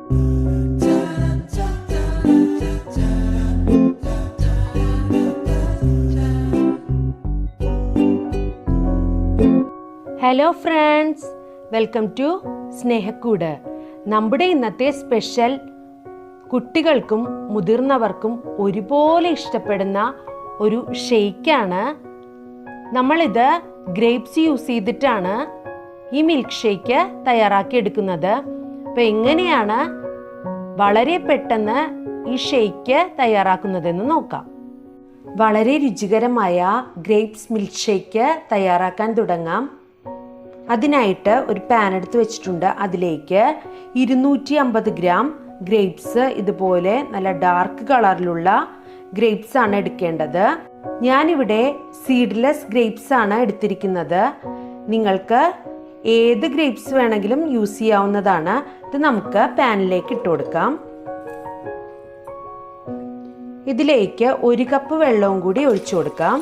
Hello friends, welcome to Snehakkood. നമ്മുടെ ഇന്നത്തെ special കുട്ടികൾക്കും മുതിർന്നവർക്കും ഒരുപോലെ ഇഷ്ടപ്പെടുന്ന ഒരു ഷെയ്ക്കാണ്. നമ്മളിത് ഗ്രേപ്സ് യൂസ് ചെയ്തിട്ടാണ് ഈ മിൽക്ക് ഷേക്ക് തയ്യാറാക്കി എടുക്കുന്നത്. അപ്പോൾ എങ്ങനെയാണ് വളരെ പെട്ടെന്ന് ഈ ഷേക്ക് തയ്യാറാക്കുന്നതെന്ന് നോക്കാം. വളരെ രുചികരമായ ഗ്രേപ്സ് മിൽക്ക് ഷേക്ക് തയ്യാറാക്കാൻ തുടങ്ങാം. അതിനായിട്ട് ഒരു പാൻ എടുത്ത് വെച്ചിട്ടുണ്ട്. അതിലേക്ക് 250 ഗ്രാം ഗ്രേപ്സ്, ഇതുപോലെ നല്ല ഡാർക്ക് കളറിലുള്ള ഗ്രേപ്സ് ആണ് എടുക്കേണ്ടത്. ഞാനിവിടെ സീഡ്ലെസ് ഗ്രേപ്സ് ആണ് എടുത്തിരിക്കുന്നത്. നിങ്ങൾക്ക് ഏത് ഗ്രേപ്സ് വേണമെങ്കിലും യൂസ് ചെയ്യാവുന്നതാണ്. ഇത് നമുക്ക് പാനിലേക്ക് ഇട്ട് കൊടുക്കാം. ഇതിലേക്ക് 1 കപ്പ് വെള്ളവും കൂടി ഒഴിച്ചു കൊടുക്കാം.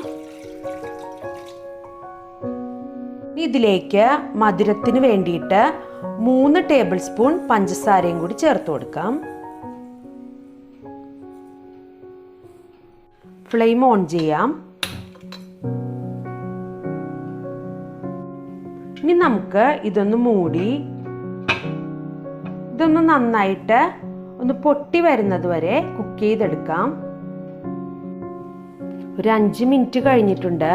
ഇതിലേക്ക് മധുരത്തിന് വേണ്ടിയിട്ട് 3 ടേബിൾ സ്പൂൺ പഞ്ചസാരയും കൂടി ചേർത്ത് കൊടുക്കാം. ഫ്ലെയിം ഓൺ ചെയ്യാം. ഇനി നമുക്ക് ഇതൊന്ന് മൂടി ഇതൊന്ന് നന്നായിട്ട് ഒന്ന് പൊട്ടി വരുന്നത് വരെ കുക്ക് ചെയ്തെടുക്കാം. ഒരു 5 മിനിറ്റ് കഴിഞ്ഞിട്ടുണ്ട്.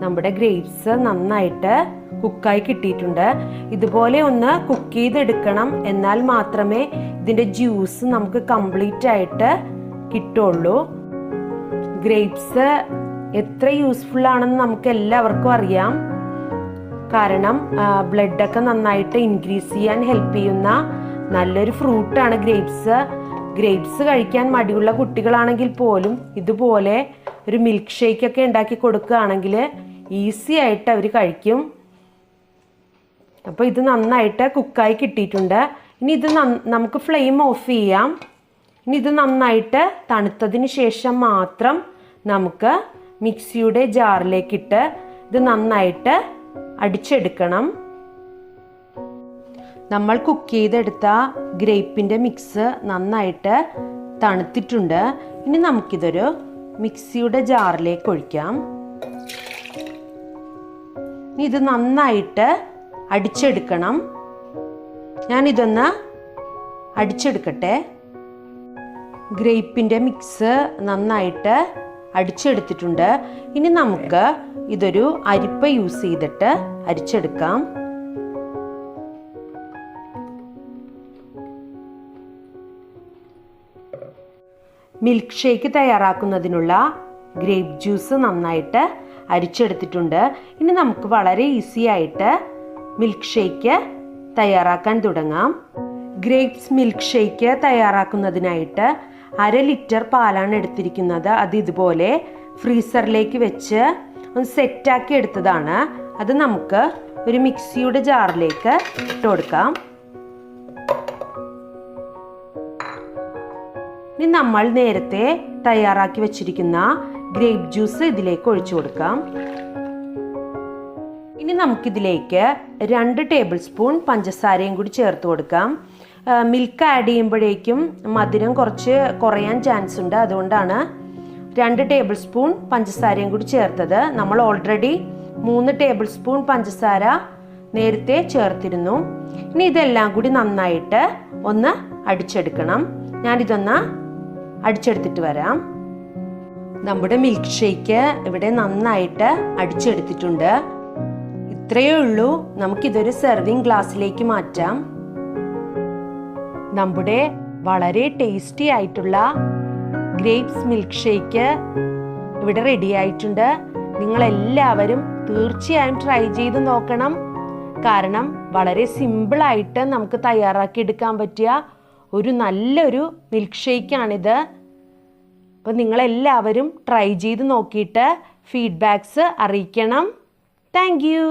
നമ്മുടെ ഗ്രേപ്സ് നന്നായിട്ട് കുക്കായി കിട്ടിയിട്ടുണ്ട്. ഇതുപോലെ ഒന്ന് കുക്ക് ചെയ്തെടുക്കണം, എന്നാൽ മാത്രമേ ഇതിൻ്റെ ജ്യൂസ് നമുക്ക് കംപ്ലീറ്റ് ആയിട്ട് കിട്ടുള്ളൂ. ഗ്രേപ്സ് എത്ര യൂസ്ഫുൾ ആണെന്ന് നമുക്ക് എല്ലാവർക്കും അറിയാം. കാരണം ബ്ലഡൊക്കെ നന്നായിട്ട് ഇൻക്രീസ് ചെയ്യാൻ ഹെൽപ്പ് ചെയ്യുന്ന നല്ലൊരു ഫ്രൂട്ടാണ് ഗ്രേപ്സ്. ഗ്രേപ്സ് കഴിക്കാൻ മടിയുള്ള കുട്ടികളാണെങ്കിൽ പോലും ഇതുപോലെ ഒരു മിൽക്ക് ഷേക്ക് ഒക്കെ ഉണ്ടാക്കി കൊടുക്കുകയാണെങ്കിൽ ഈസി ആയിട്ട് അവർ കഴിക്കും. അപ്പോൾ ഇത് നന്നായിട്ട് കുക്കായി കിട്ടിയിട്ടുണ്ട്. ഇനി ഇത് നമുക്ക് ഫ്ലെയിം ഓഫ് ചെയ്യാം. ഇനി ഇത് നന്നായിട്ട് തണുത്തതിന് ശേഷം മാത്രം നമുക്ക് മിക്സിയുടെ ജാറിലേക്കിട്ട് ഇത് നന്നായിട്ട് അടിച്ചെടുക്കണം. നമ്മൾ കുക്ക് ചെയ്തെടുത്ത ഗ്രേപ്പിൻ്റെ മിക്സ് നന്നായിട്ട് തണുത്തിട്ടുണ്ട്. ഇനി നമുക്കിതൊരു മിക്സിയുടെ ജാറിലേക്ക് ഒഴിക്കാം. ഇത് നന്നായിട്ട് അടിച്ചെടുക്കണം. ഞാനിതൊന്ന് അടിച്ചെടുക്കട്ടെ. ഗ്രേപ്പിൻ്റെ മിക്സ് നന്നായിട്ട് അടിച്ചെടുത്തിട്ടുണ്ട്. ഇനി നമുക്ക് ഇതൊരു അരിപ്പ യൂസ് ചെയ്തിട്ട് അരിച്ചെടുക്കാം. മിൽക്ക് ഷേക്ക് തയ്യാറാക്കുന്നതിനുള്ള ഗ്രേപ്പ് ജ്യൂസ് നന്നായിട്ട് അരിച്ചെടുത്തിട്ടുണ്ട്. ഇനി നമുക്ക് വളരെ ഈസി ആയിട്ട് മിൽക്ക് ഷേക്ക് തയ്യാറാക്കാൻ തുടങ്ങാം. ഗ്രേപ്സ് മിൽക്ക് ഷേക്ക് തയ്യാറാക്കുന്നതിനായിട്ട് 1/2 ലിറ്റർ പാലാണ് എടുത്തിരിക്കുന്നത്. അത് ഇതുപോലെ ഫ്രീസറിലേക്ക് വെച്ച് ഒന്ന് സെറ്റാക്കി എടുത്തതാണ്. അത് നമുക്ക് ഒരു മിക്സിയുടെ ജാറിലേക്ക് ഇട്ട് കൊടുക്കാം. ഇനി നമ്മൾ നേരത്തെ തയ്യാറാക്കി വെച്ചിരിക്കുന്ന ഗ്രേപ്പ് ജ്യൂസ് ഇതിലേക്ക് ഒഴിച്ചു കൊടുക്കാം. ഇനി നമുക്കിതിലേക്ക് 2 ടേബിൾ സ്പൂൺ പഞ്ചസാരയും കൂടി ചേർത്ത് കൊടുക്കാം. മിൽക്ക് ആഡ് ചെയ്യുമ്പോഴേക്കും മധുരം കുറച്ച് കുറയാൻ ചാൻസ് ഉണ്ട്. അതുകൊണ്ടാണ് 2 ടേബിൾ സ്പൂൺ പഞ്ചസാരയും കൂടി ചേർത്തത്. നമ്മൾ ഓൾറെഡി 3 ടേബിൾ സ്പൂൺ പഞ്ചസാര നേരത്തെ ചേർത്തിരുന്നു. ഇനി ഇതെല്ലാം കൂടി നന്നായിട്ട് ഒന്ന് അടിച്ചെടുക്കണം. ഞാനിതൊന്ന് അടിച്ചെടുത്തിട്ട് വരാം. നമ്മുടെ മിൽക്ക് ഷേക്ക് ഇവിടെ നന്നായിട്ട് അടിച്ചെടുത്തിട്ടുണ്ട്. ഇത്രയേ ഉള്ളൂ. നമുക്കിതൊരു സെർവിങ് ഗ്ലാസ്സിലേക്ക് മാറ്റാം. നമ്മുടെ വളരെ ടേസ്റ്റി ആയിട്ടുള്ള ഗ്രേപ്സ് മിൽക്ക് ഷേക്ക് ഇവിടെ റെഡി ആയിട്ടുണ്ട്. നിങ്ങളെല്ലാവരും തീർച്ചയായും ട്രൈ ചെയ്ത് നോക്കണം. കാരണം വളരെ സിമ്പിളായിട്ട് നമുക്ക് തയ്യാറാക്കി എടുക്കാൻ പറ്റിയ ഒരു നല്ലൊരു മിൽക്ക് ഷേക്കാണിത്. അപ്പോൾ നിങ്ങളെല്ലാവരും ട്രൈ ചെയ്ത് നോക്കിയിട്ട് ഫീഡ്ബാക്ക്സ് അറിയിക്കണം. Thank you.